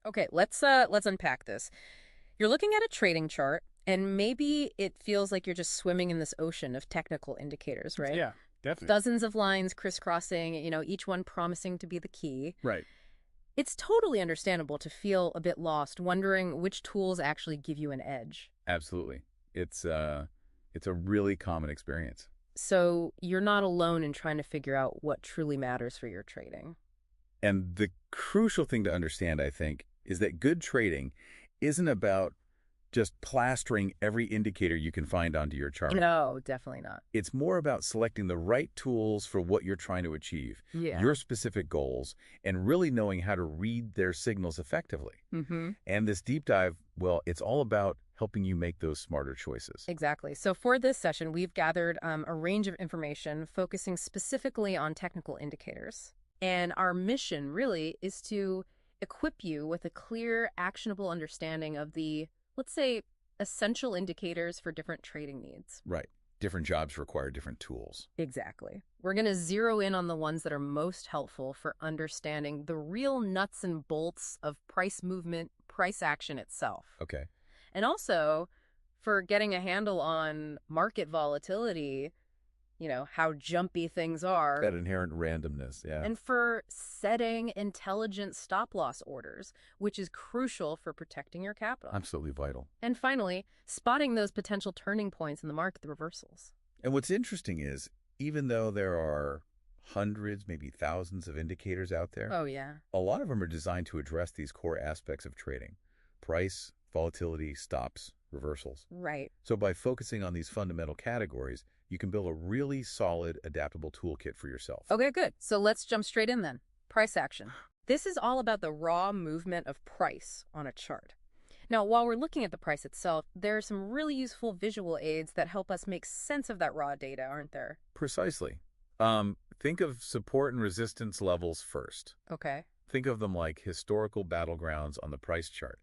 Okay, let's unpack this. You're looking at a trading chart, and maybe it feels like you're just swimming in this ocean of technical indicators, right? Yeah, definitely. Dozens of lines crisscrossing, each one promising to be the key. Right. It's totally understandable to feel a bit lost, wondering which tools actually give you an edge. Absolutely. It's a really common experience. So you're not alone in trying to figure out what truly matters for your trading. And the crucial thing to understand, I think, is that good trading isn't about just plastering every indicator you can find onto your chart. No, definitely not. It's more about selecting the right tools for what you're trying to achieve, Yeah. your specific goals, and really knowing how to read their signals effectively. Mm-hmm. And this deep dive, well, it's all about helping you make those smarter choices. Exactly. So for this session, we've gathered a range of information focusing specifically on technical indicators. And our mission really is to equip you with a clear, actionable understanding of the, let's say, essential indicators for different trading needs. Right. Different jobs require different tools. Exactly. We're going to zero in on the ones that are most helpful for understanding the real nuts and bolts of price movement, price action itself. Okay. And also for getting a handle on market volatility, how jumpy things are, That inherent randomness, yeah. and for setting intelligent stop loss orders, which is crucial for protecting your capital. Absolutely vital. And finally, spotting those potential turning points in the market, the reversals. And what's interesting is, even though there are hundreds, maybe thousands of indicators out there, Oh, yeah. a lot of them are designed to address these core aspects of trading: price, volatility, stops, reversals. Right. So by focusing on these fundamental categories, you can build a really solid, adaptable toolkit for yourself. Okay, good. So let's jump straight in then. Price action. This is all about the raw movement of price on a chart. Now, while we're looking at the price itself, there are some really useful visual aids that help us make sense of that raw data, aren't there? Precisely. Think of support and resistance levels first. Okay. Think of them like historical battlegrounds on the price chart.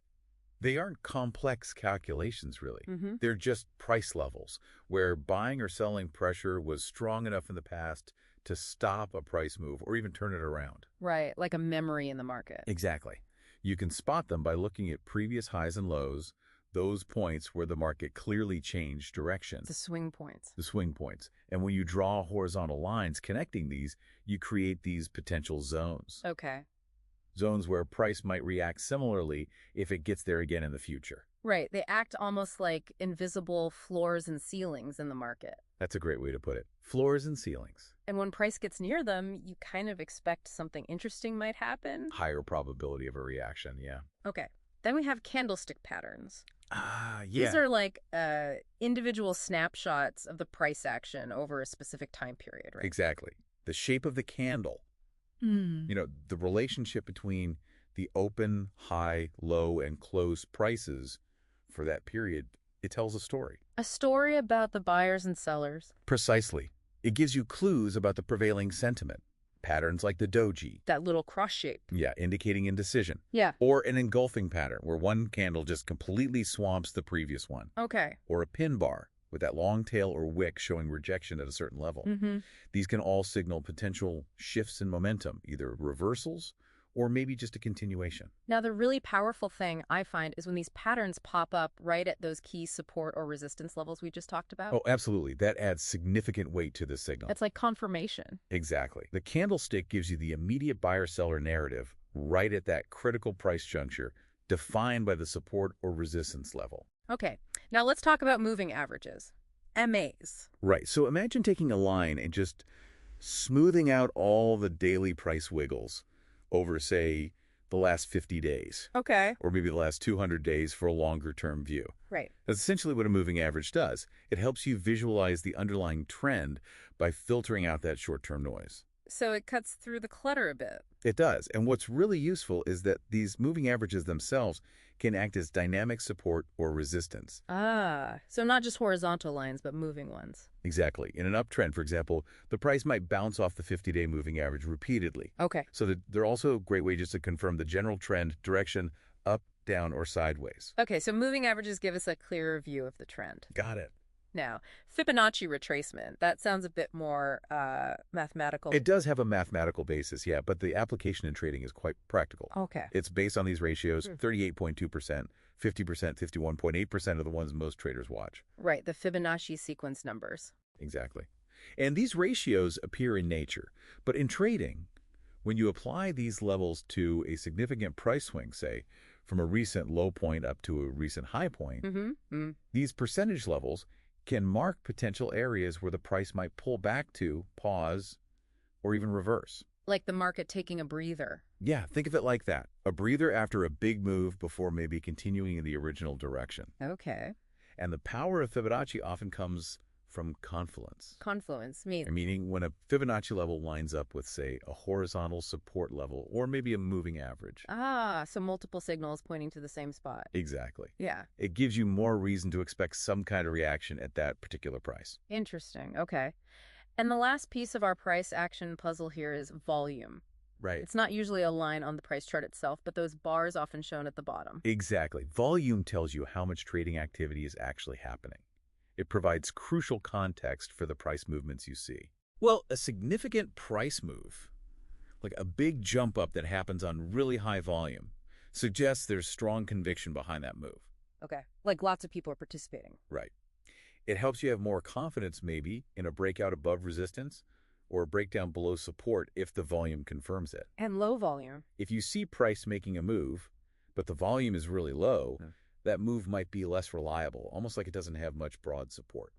They aren't complex calculations, really. Mm-hmm. They're just price levels, where buying or selling pressure was strong enough in the past to stop a price move or even turn it around. Right, like a memory in the market. Exactly. You can spot them by looking at previous highs and lows, those points where the market clearly changed direction, The swing points. the swing points. And when you draw horizontal lines connecting these, you create these potential zones. Okay. Zones where price might react similarly if it gets there again in the future. Right, they act almost like invisible floors and ceilings in the market. That's a great way to put it. Floors and ceilings. And when price gets near them, you kind of expect something interesting might happen. Higher probability of a reaction, yeah. Okay. Then we have candlestick patterns. Yeah. These are like individual snapshots of the price action over a specific time period, right? Exactly. The shape of the candle. Mm. The relationship between the open, high, low, and close prices for that period, it tells a story. A story about the buyers and sellers. Precisely. It gives you clues about the prevailing sentiment. Patterns like the doji, That little cross shape. yeah, indicating indecision. Yeah. Or an engulfing pattern where one candle just completely swamps the previous one. Okay. Or a pin bar with that long tail or wick showing rejection at a certain level. Mm-hmm. These can all signal potential shifts in momentum, either reversals or maybe just a continuation. Now, the really powerful thing I find is when these patterns pop up right at those key support or resistance levels we just talked about. Oh, absolutely. That adds significant weight to the signal. It's like confirmation. Exactly. The candlestick gives you the immediate buyer-seller narrative right at that critical price juncture defined by the support or resistance level. Okay. Now let's talk about moving averages. MAs. Right. So imagine taking a line and just smoothing out all the daily price wiggles over, say, the last 50 days, Okay. or maybe the last 200 days for a longer-term view. Right. That's essentially what a moving average does. It helps you visualize the underlying trend by filtering out that short-term noise. So it cuts through the clutter a bit. It does. And what's really useful is that these moving averages themselves can act as dynamic support or resistance. So not just horizontal lines, but moving ones. Exactly. In an uptrend, for example, the price might bounce off the 50-day moving average repeatedly. Okay. So they're also a great way just to confirm the general trend, direction, up, down, or sideways. Okay, so moving averages give us a clearer view of the trend. Got it. Now, Fibonacci retracement, that sounds a bit more mathematical. It does have a mathematical basis, yeah, but the application in trading is quite practical. Okay. It's based on these ratios, Hmm. 38.2%, 50%, 51.8% of the ones most traders watch. Right, the Fibonacci sequence numbers. Exactly. And these ratios appear in nature, but in trading, when you apply these levels to a significant price swing, say, from a recent low point up to a recent high point, Mm-hmm. these percentage levels can mark potential areas where the price might pull back to, pause, or even reverse. Like the market taking a breather. Yeah, think of it like that. A breather after a big move before maybe continuing in the original direction. Okay. And the power of Fibonacci often comes from confluence. Confluence means. Meaning when a Fibonacci level lines up with, say, a horizontal support level or maybe a moving average. Ah, so multiple signals pointing to the same spot. Exactly. Yeah. It gives you more reason to expect some kind of reaction at that particular price. Interesting. Okay. And the last piece of our price action puzzle here is volume. Right. It's not usually a line on the price chart itself, but those bars often shown at the bottom. Exactly. Volume tells you how much trading activity is actually happening. It provides crucial context for the price movements you see. Well, a significant price move, like a big jump up that happens on really high volume, suggests there's strong conviction behind that move. Okay. Like lots of people are participating. Right. It helps you have more confidence maybe in a breakout above resistance or a breakdown below support if the volume confirms it. And low volume. If you see price making a move, but the volume is really low, that move might be less reliable, almost like it doesn't have much broad support.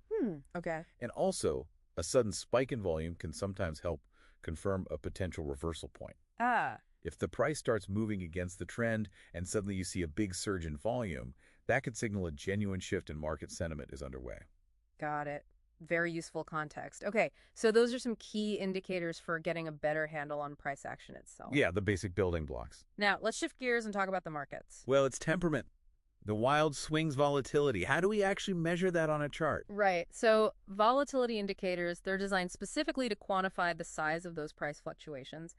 Okay. And also, a sudden spike in volume can sometimes help confirm a potential reversal point. Ah, If the price starts moving against the trend and suddenly you see a big surge in volume, that could signal a genuine shift in market sentiment is underway. got it. Very useful context. Okay, so those are some key indicators for getting a better handle on price action itself. Yeah, the basic building blocks. Now, let's shift gears and talk about the markets. Well, it's temperament. The wild swings volatility. How do we actually measure that on a chart? Right. So volatility indicators, they're designed specifically to quantify the size of those price fluctuations.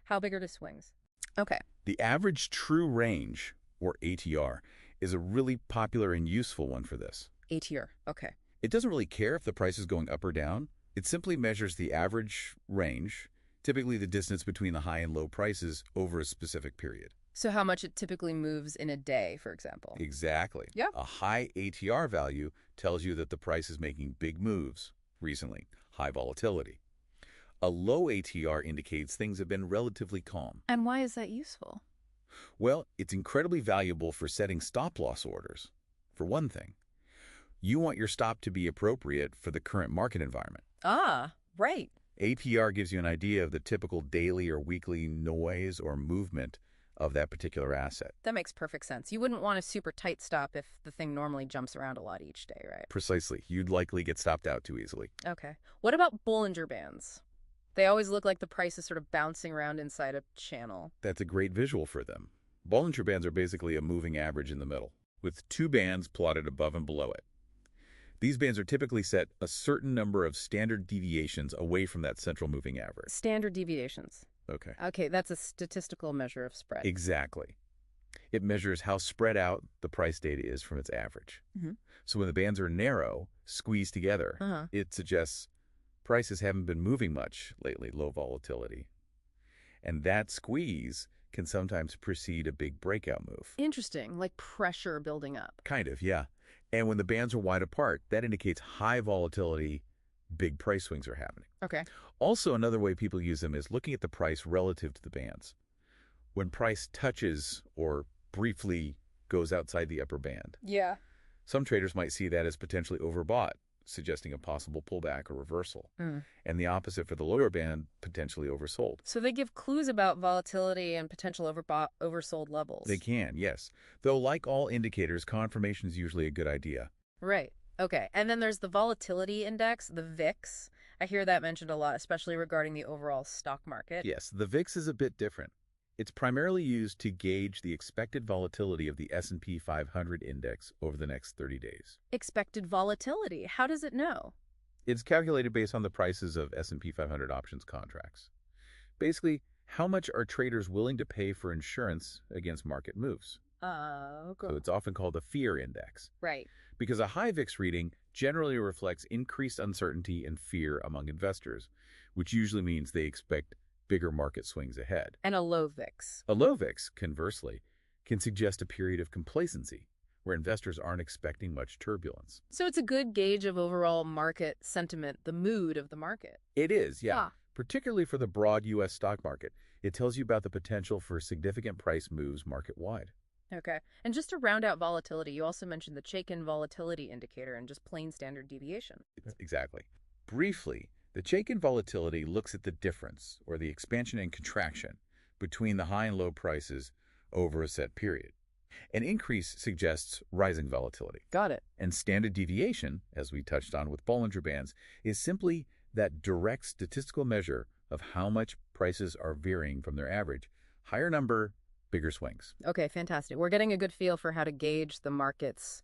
How big are the swings? Okay. The average true range, or ATR, is a really popular and useful one for this. ATR. Okay. It doesn't really care if the price is going up or down. It simply measures the average range, typically the distance between the high and low prices over a specific period. So how much it typically moves in a day, for example. Exactly. Yeah. A high ATR value tells you that the price is making big moves recently, high volatility. A low ATR indicates things have been relatively calm. And why is that useful? Well, it's incredibly valuable for setting stop-loss orders. For one thing, you want your stop to be appropriate for the current market environment. Ah, right. ATR gives you an idea of the typical daily or weekly noise or movement of that particular asset. That makes perfect sense. You wouldn't want a super tight stop if the thing normally jumps around a lot each day, right? Precisely. You'd likely get stopped out too easily. Okay. What about Bollinger Bands? They always look like the price is sort of bouncing around inside a channel. That's a great visual for them. Bollinger Bands are basically a moving average in the middle, with two bands plotted above and below it. These bands are typically set a certain number of standard deviations away from that central moving average. Standard deviations. Okay. Okay, that's a statistical measure of spread. Exactly. It measures how spread out the price data is from its average. Mhm. So when the bands are narrow, squeezed together, Uh-huh. it suggests prices haven't been moving much lately, low volatility. And that squeeze can sometimes precede a big breakout move. Interesting, like pressure building up. Kind of, yeah. And when the bands are wide apart, that indicates high volatility, big price swings are happening. Okay. Also, another way people use them is looking at the price relative to the bands. When price touches or briefly goes outside the upper band, Yeah. some traders might see that as potentially overbought, suggesting a possible pullback or reversal. And the opposite for the lower band, potentially oversold. So they give clues about volatility and potential oversold levels. They can, yes. Though like all indicators, confirmation is usually a good idea. Right. Okay. And then there's the volatility index, the VIX. I hear that mentioned a lot, especially regarding the overall stock market. Yes, the VIX is a bit different. It's primarily used to gauge the expected volatility of the S&P 500 index over the next 30 days. Expected volatility. How does it know? It's calculated based on the prices of S&P 500 options contracts. Basically, how much are traders willing to pay for insurance against market moves? Okay. So it's often called a fear index, Right. because a high VIX reading generally reflects increased uncertainty and fear among investors, which usually means they expect bigger market swings ahead. And a low VIX. A low VIX, conversely, can suggest a period of complacency, where investors aren't expecting much turbulence. So it's a good gauge of overall market sentiment, the mood of the market. It is, yeah. Ah, Particularly for the broad U.S. stock market. It tells you about the potential for significant price moves market-wide. okay. And just to round out volatility, you also mentioned the Chaikin volatility indicator and just plain standard deviation. Exactly. Briefly, the Chaikin volatility looks at the difference, or the expansion and contraction, between the high and low prices over a set period. An increase suggests rising volatility. Got it. And standard deviation, as we touched on with Bollinger Bands, is simply that direct statistical measure of how much prices are varying from their average. Higher number, bigger swings. Okay, fantastic. We're getting a good feel for how to gauge the market's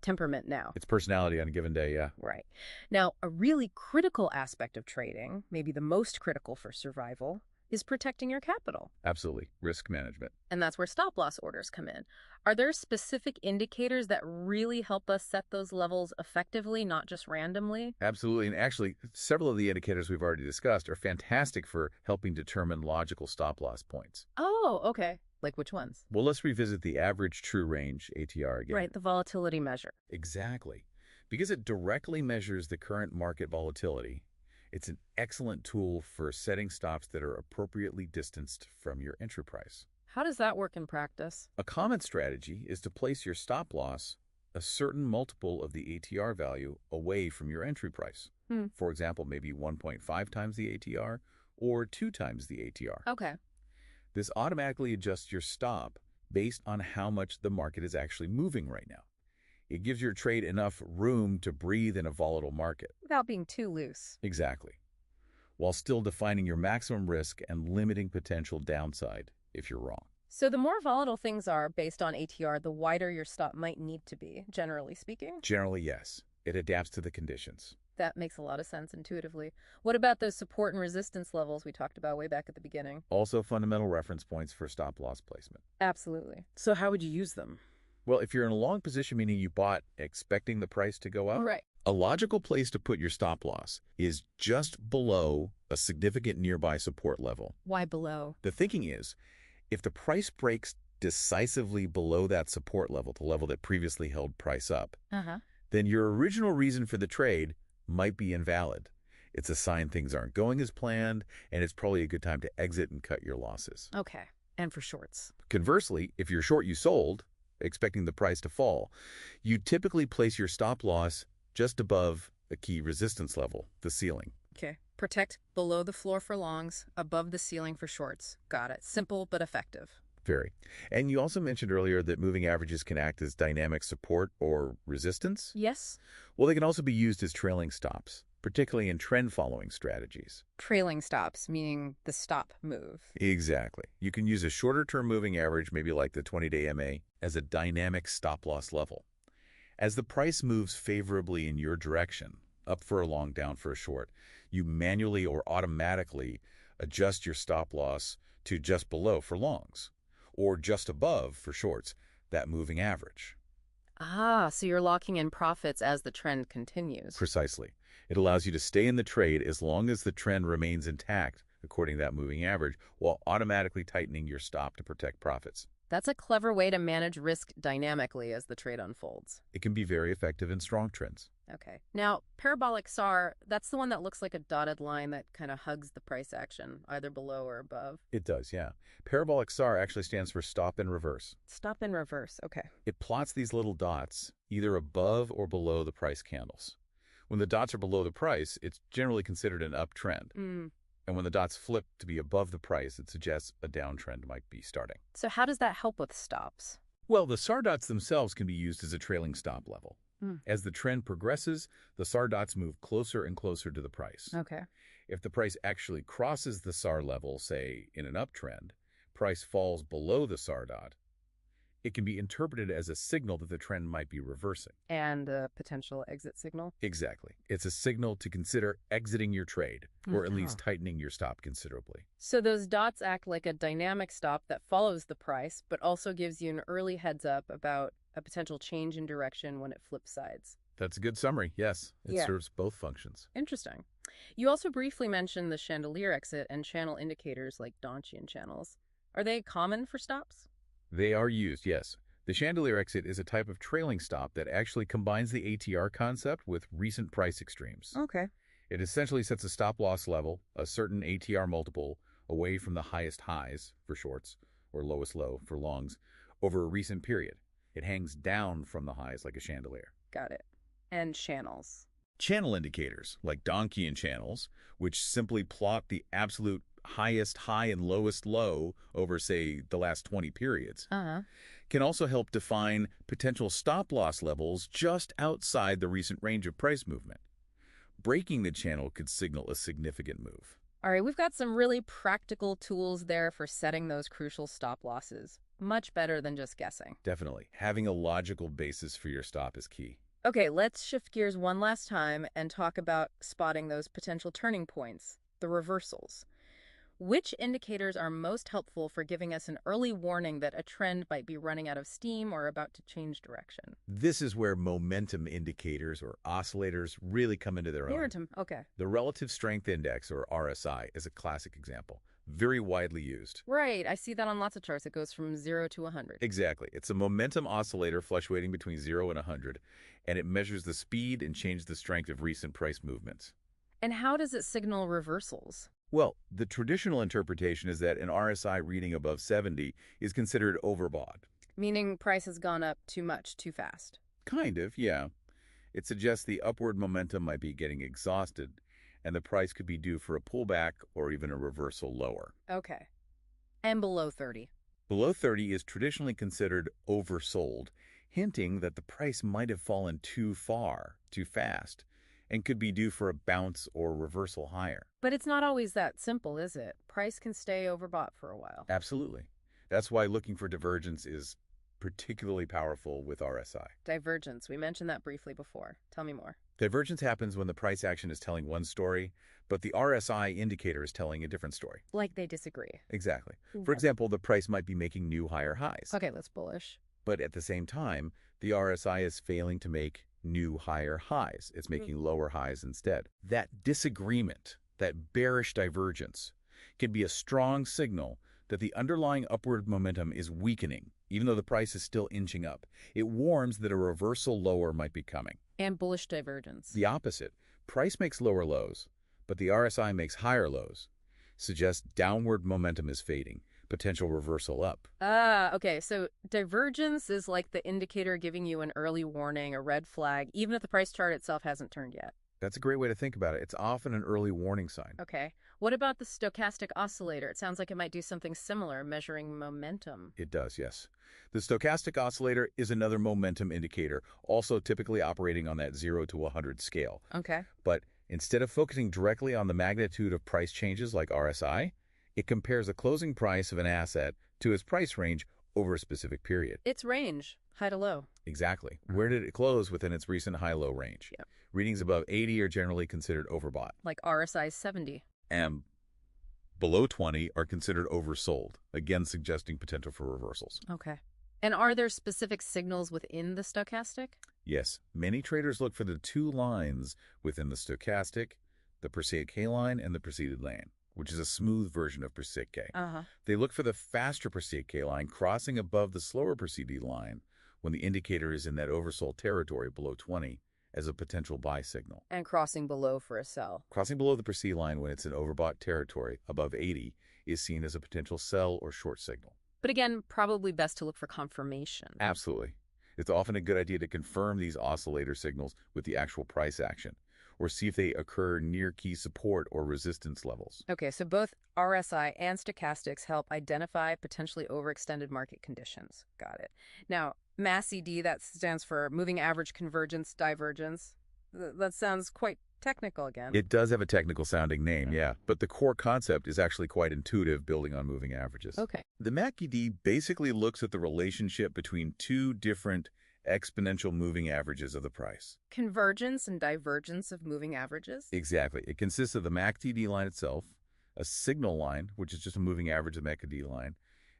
temperament now. Its personality on a given day, yeah. Right. Now, a really critical aspect of trading, maybe the most critical for survival, is protecting your capital. Absolutely. Risk management. And that's where stop loss orders come in. Are there specific indicators that really help us set those levels effectively, not just randomly? Absolutely. And actually, several of the indicators we've already discussed are fantastic for helping determine logical stop loss points. Oh, okay. Like which ones? Well, let's revisit the average true range, ATR, again. Right, the volatility measure. Exactly. Because it directly measures the current market volatility, it's an excellent tool for setting stops that are appropriately distanced from your entry price. How does that work in practice? A common strategy is to place your stop loss a certain multiple of the ATR value away from your entry price. For example, maybe 1.5 times the ATR or 2 times the ATR. Okay. This automatically adjusts your stop based on how much the market is actually moving right now. It gives your trade enough room to breathe in a volatile market. Without being too loose. Exactly. While still defining your maximum risk and limiting potential downside if you're wrong. So the more volatile things are based on ATR, the wider your stop might need to be, generally speaking? Generally, yes. It adapts to the conditions. That makes a lot of sense intuitively. What about those support and resistance levels we talked about way back at the beginning? Also fundamental reference points for stop loss placement. Absolutely. So how would you use them? Well, if you're in a long position, meaning you bought expecting the price to go up, Right. a logical place to put your stop loss is just below a significant nearby support level. Why below? The thinking is, if the price breaks decisively below that support level, the level that previously held price up, then your original reason for the trade might be invalid. It's a sign things aren't going as planned, and it's probably a good time to exit and cut your losses. Okay. And for shorts? Conversely, if you're short you sold, expecting the price to fall, you typically place your stop loss just above a key resistance level, the ceiling. Okay. Protect below the floor for longs, above the ceiling for shorts. Got it. Simple but effective. Very. And you also mentioned earlier that moving averages can act as dynamic support or resistance. Yes? Well, they can also be used as trailing stops, particularly in trend-following strategies. Trailing stops, meaning the stop move. Exactly. You can use a shorter-term moving average, maybe like the 20-day MA, as a dynamic stop-loss level. As the price moves favorably in your direction, up for a long, down for a short, you manually or automatically adjust your stop-loss to just below for longs, or just above for shorts, that moving average. Ah, so you're locking in profits as the trend continues. Precisely. It allows you to stay in the trade as long as the trend remains intact, according to that moving average, while automatically tightening your stop to protect profits. That's a clever way to manage risk dynamically as the trade unfolds. It can be very effective in strong trends. Okay. Now, parabolic SAR, that's the one that looks like a dotted line that kind of hugs the price action, either below or above. It does, yeah. Parabolic SAR actually stands for stop in reverse. Stop in reverse, okay. It plots these little dots either above or below the price candles. When the dots are below the price, it's generally considered an uptrend. And when the dots flip to be above the price, it suggests a downtrend might be starting. So how does that help with stops? Well, the SAR dots themselves can be used as a trailing stop level. As the trend progresses, the SAR dots move closer and closer to the price. Okay. If the price actually crosses the SAR level, say in an uptrend, price falls below the SAR dot, it can be interpreted as a signal that the trend might be reversing. And a potential exit signal? Exactly. It's a signal to consider exiting your trade, or at least tightening your stop considerably. So those dots act like a dynamic stop that follows the price, but also gives you an early heads up about a potential change in direction when it flips sides. That's a good summary. Yes, it Yeah. serves both functions. Interesting. You also briefly mentioned the chandelier exit and channel indicators like Donchian channels. Are they common for stops? They are used, yes. The chandelier exit is a type of trailing stop that actually combines the ATR concept with recent price extremes. Okay. It essentially sets a stop-loss level, a certain ATR multiple, away from the highest highs for shorts, or lowest low for longs, over a recent period. It hangs down from the highs like a chandelier. Got it. And channels. Channel indicators, like Donchian channels, which simply plot the absolute highest high and lowest low over, say, the last 20 periods, Uh-huh. can also help define potential stop-loss levels just outside the recent range of price movement. Breaking the channel could signal a significant move. All right, we've got some really practical tools there for setting those crucial stop losses. Much better than just guessing. Definitely, having a logical basis for your stop is key. Okay, let's shift gears one last time and talk about spotting those potential turning points, the reversals. Which indicators are most helpful for giving us an early warning that a trend might be running out of steam or about to change direction? This is where momentum indicators or oscillators really come into their own. Momentum, okay. The Relative Strength Index, or RSI, is a classic example, very widely used. Right, I see that on lots of charts. It goes from 0 to 100. Exactly. It's a momentum oscillator fluctuating between 0 and 100, and it measures the speed and changes the strength of recent price movements. And how does it signal reversals? Well, the traditional interpretation is that an RSI reading above 70 is considered overbought. Meaning price has gone up too much, too fast. Kind of, yeah. It suggests the upward momentum might be getting exhausted, and the price could be due for a pullback or even a reversal lower. Okay. And below 30. Below 30 is traditionally considered oversold, hinting that the price might have fallen too far, too fast, and could be due for a bounce or reversal higher. But it's not always that simple, is it? Price can stay overbought for a while. Absolutely. That's why looking for divergence is particularly powerful with RSI. Divergence. We mentioned that briefly before. Tell me more. Divergence happens when the price action is telling one story, but the RSI indicator is telling a different story. Like they disagree. Exactly. For Okay. example, the price might be making new higher highs. Okay, that's bullish. But at the same time, the RSI is failing to make new higher highs. It's making lower highs instead. That disagreement, that bearish divergence, can be a strong signal that the underlying upward momentum is weakening, even though the price is still inching up. It warns that a reversal lower might be coming. And bullish divergence. The opposite. Price makes lower lows, but the RSI makes higher lows. Suggests downward momentum is fading, potential reversal up. Okay, so divergence is like the indicator giving you an early warning, a red flag, even if the price chart itself hasn't turned yet. That's a great way to think about it. It's often an early warning sign. Okay. What about the stochastic oscillator? It sounds like it might do something similar, measuring momentum. It does, yes. The stochastic oscillator is another momentum indicator, also typically operating on that 0 to 100 scale. Okay. But instead of focusing directly on the magnitude of price changes like RSI, it compares the closing price of an asset to its price range over a specific period. Its range, high to low. Exactly. Where did it close within its recent high-low range? Yep. Readings above 80 are generally considered overbought, Like RSI 70. and below 20 are considered oversold, again suggesting potential for reversals. Okay. And are there specific signals within the stochastic? Yes, many traders look for the two lines within the stochastic, the preceded K line and the preceded line, which is a smooth version of preceded K. Uh-huh. They look for the faster preceded K line crossing above the slower preceded line when the indicator is in that oversold territory below 20 as a potential buy signal. And crossing below for a sell. Crossing below the preceded line when it's in overbought territory above 80 is seen as a potential sell or short signal. But again, probably best to look for confirmation. Absolutely. It's often a good idea to confirm these oscillator signals with the actual price action, or see if they occur near key support or resistance levels. Okay, so both RSI and stochastics help identify potentially overextended market conditions. Got it. Now, MASCD, that stands for Moving Average Convergence Divergence. That sounds quite technical again. It does have a technical sounding name, yeah, but the core concept is actually quite intuitive, building on moving averages. Okay. The MACD basically looks at the relationship between two different exponential moving averages of the price. Convergence and divergence of moving averages? Exactly. It consists of the MACD line itself, a signal line, which is just a moving average of the MACD line,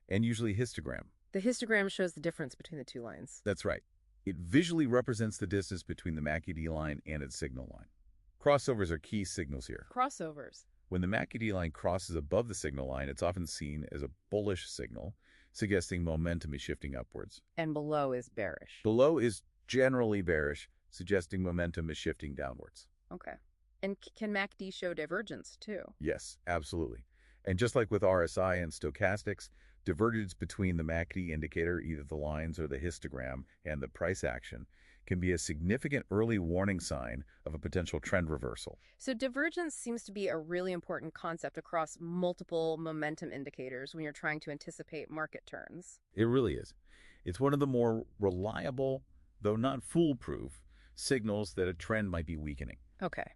and usually a histogram. The histogram shows the difference between the two lines. That's right. It visually represents the distance between the MACD line and its signal line. Crossovers are key signals here. Crossovers. When the MACD line crosses above the signal line, it's often seen as a bullish signal, suggesting momentum is shifting upwards. And below is bearish. Below is generally bearish, suggesting momentum is shifting downwards. Okay. And can MACD show divergence too? Yes, absolutely. And just like with RSI and stochastics, divergence between the MACD indicator, either the lines or the histogram, and the price action can be a significant early warning sign of a potential trend reversal. So divergence seems to be a really important concept across multiple momentum indicators when you're trying to anticipate market turns. It really is. It's one of the more reliable, though not foolproof, signals that a trend might be weakening. Okay.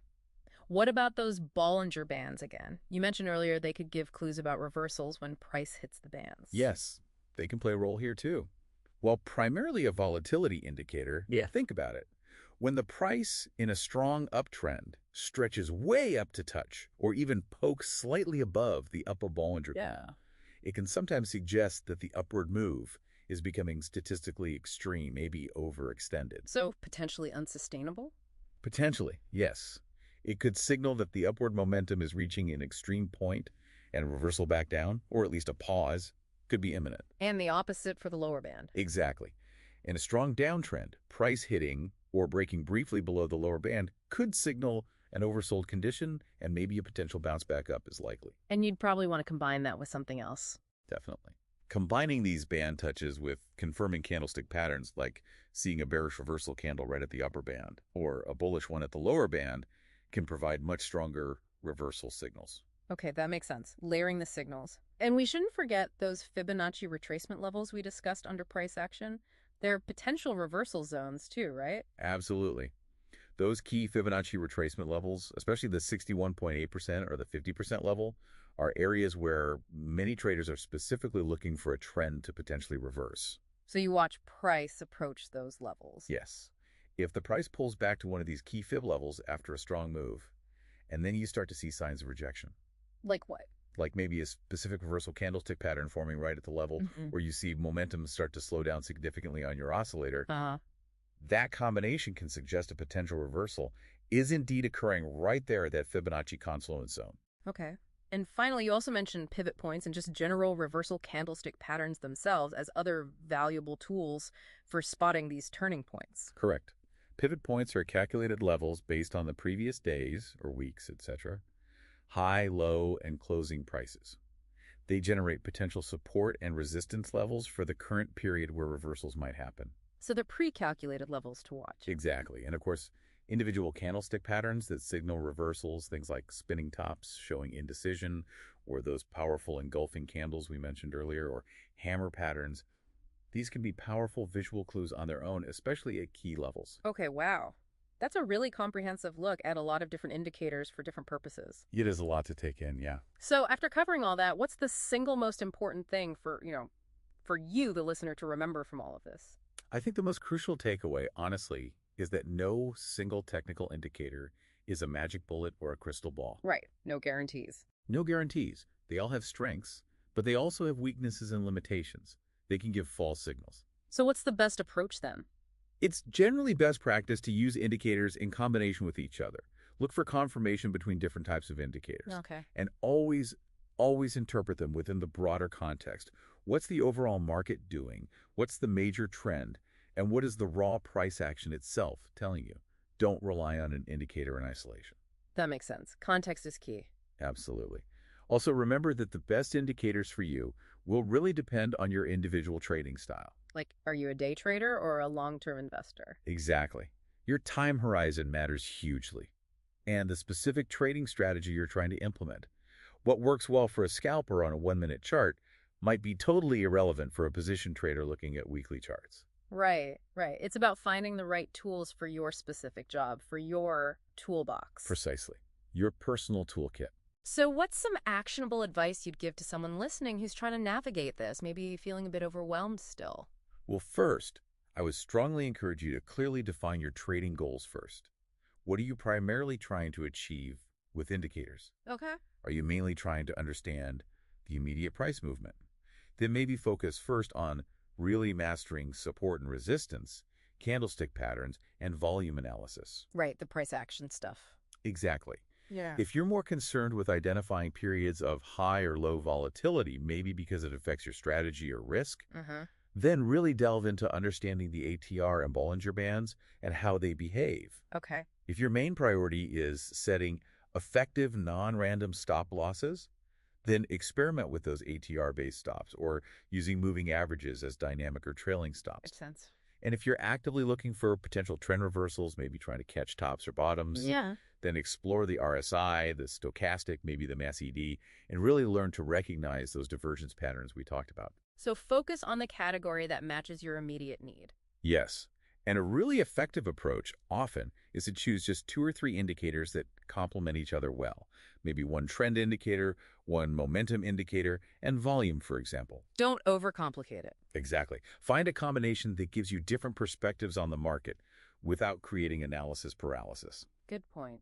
What about those Bollinger Bands again? You mentioned earlier they could give clues about reversals when price hits the bands. Yes, they can play a role here too. While primarily a volatility indicator, think about it. When the price in a strong uptrend stretches way up to touch or even pokes slightly above the upper Bollinger Band, it can sometimes suggest that the upward move is becoming statistically extreme, maybe overextended. So potentially unsustainable? Potentially, yes. It could signal that the upward momentum is reaching an extreme point and a reversal back down, or at least a pause, could be imminent. And the opposite for the lower band. Exactly. In a strong downtrend, price hitting or breaking briefly below the lower band could signal an oversold condition, and maybe a potential bounce back up is likely. And you'd probably want to combine that with something else. Definitely. Combining these band touches with confirming candlestick patterns, like seeing a bearish reversal candle right at the upper band or a bullish one at the lower band, can provide much stronger reversal signals. Okay, that makes sense. Layering the signals. And we shouldn't forget those Fibonacci retracement levels we discussed under price action. They're potential reversal zones too, right? Absolutely. Those key Fibonacci retracement levels, especially the 61.8% or the 50% level, are areas where many traders are specifically looking for a trend to potentially reverse. So you watch price approach those levels. Yes. If the price pulls back to one of these key fib levels after a strong move, and then you start to see signs of rejection. Like what? Like maybe a specific reversal candlestick pattern forming right at the level where you see momentum start to slow down significantly on your oscillator. That combination can suggest a potential reversal is indeed occurring right there at that Fibonacci confluence zone. Okay. And finally, you also mentioned pivot points and just general reversal candlestick patterns themselves as other valuable tools for spotting these turning points. Correct. Pivot points are calculated levels based on the previous days or weeks, etc., high, low, and closing prices. They generate potential support and resistance levels for the current period where reversals might happen. So they're pre-calculated levels to watch. Exactly. And of course, individual candlestick patterns that signal reversals, things like spinning tops showing indecision, or those powerful engulfing candles we mentioned earlier, or hammer patterns, these can be powerful visual clues on their own, especially at key levels. Okay, wow. That's a really comprehensive look at a lot of different indicators for different purposes. It is a lot to take in, yeah. So after covering all that, what's the single most important thing for you, the listener, to remember from all of this? I think the most crucial takeaway, honestly, is that no single technical indicator is a magic bullet or a crystal ball. Right. No guarantees. No guarantees. They all have strengths, but they also have weaknesses and limitations. They can give false signals. So what's the best approach then? It's generally best practice to use indicators in combination with each other. Look for confirmation between different types of indicators. Okay. And always interpret them within the broader context. What's the overall market doing? What's the major trend? And what is the raw price action itself telling you? Don't rely on an indicator in isolation. That makes sense. Context is key. Absolutely. Also, remember that the best indicators for you will really depend on your individual trading style. Like, are you a day trader or a long-term investor? Exactly. Your time horizon matters hugely, and the specific trading strategy you're trying to implement. What works well for a scalper on a 1-minute chart might be totally irrelevant for a position trader looking at weekly charts. Right. It's about finding the right tools for your specific job, for your toolbox. Precisely. Your personal toolkit. So what's some actionable advice you'd give to someone listening who's trying to navigate this, maybe feeling a bit overwhelmed still? Well, first, I would strongly encourage you to clearly define your trading goals first. What are you primarily trying to achieve with indicators? Okay. Are you mainly trying to understand the immediate price movement? Then maybe focus first on really mastering support and resistance candlestick patterns, and volume analysis. Right, the price action stuff. Exactly. Yeah. If you're more concerned with identifying periods of high or low volatility, maybe because it affects your strategy or risk, Mm-hmm. then really delve into understanding the ATR and Bollinger Bands and how they behave. Okay. If your main priority is setting effective non-random stop losses, then experiment with those ATR-based stops or using moving averages as dynamic or trailing stops. Makes sense. And if you're actively looking for potential trend reversals, maybe trying to catch tops or bottoms, Yeah. then explore the RSI, the stochastic, maybe the MACD, and really learn to recognize those divergence patterns we talked about. So focus on the category that matches your immediate need. Yes. And a really effective approach often is to choose just 2 or 3 indicators that complement each other well. Maybe one trend indicator, one momentum indicator, and volume, for example. Don't overcomplicate it. Exactly. Find a combination that gives you different perspectives on the market without creating analysis paralysis. Good point.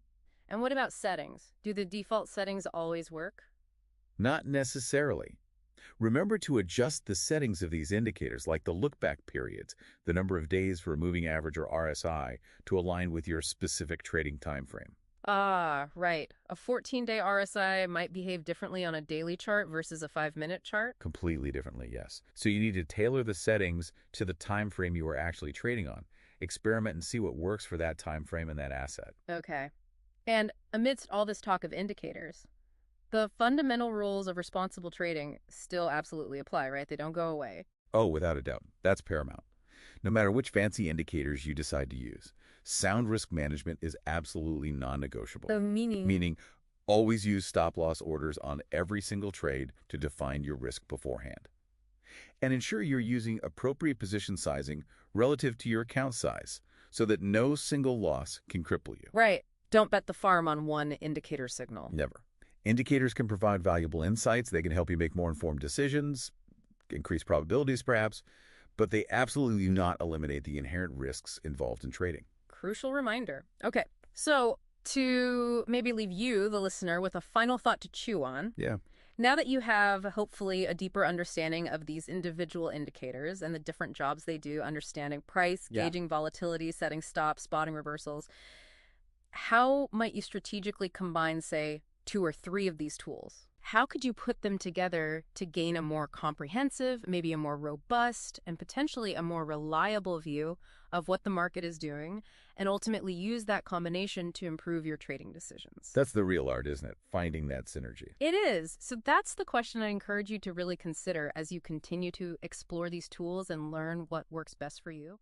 And what about settings? Do the default settings always work? Not necessarily. Remember to adjust the settings of these indicators, like the look-back periods, the number of days for a moving average or RSI, to align with your specific trading time frame. Ah, right. A 14-day RSI might behave differently on a daily chart versus a 5-minute chart? Completely differently, yes. So you need to tailor the settings to the time frame you are actually trading on. Experiment and see what works for that time frame and that asset. Okay. And amidst all this talk of indicators, the fundamental rules of responsible trading still absolutely apply, right? They don't go away. Oh, without a doubt. That's paramount. No matter which fancy indicators you decide to use, sound risk management is absolutely non-negotiable. The meaning. Meaning, always use stop-loss orders on every single trade to define your risk beforehand. And ensure you're using appropriate position sizing relative to your account size so that no single loss can cripple you. Right. Don't bet the farm on one indicator signal. Never. Indicators can provide valuable insights. They can help you make more informed decisions, increase probabilities perhaps, but they absolutely do not eliminate the inherent risks involved in trading. Crucial reminder. Okay. So, to maybe leave you, the listener, with a final thought to chew on, Yeah. now that you have hopefully a deeper understanding of these individual indicators and the different jobs they do, understanding price, Yeah. gauging volatility, setting stops, spotting reversals, how might you strategically combine, say, 2 or 3 of these tools? How could you put them together to gain a more comprehensive, maybe a more robust, and potentially a more reliable view of what the market is doing, and ultimately use that combination to improve your trading decisions? That's the real art, isn't it? Finding that synergy. It is. So that's the question I encourage you to really consider as you continue to explore these tools and learn what works best for you.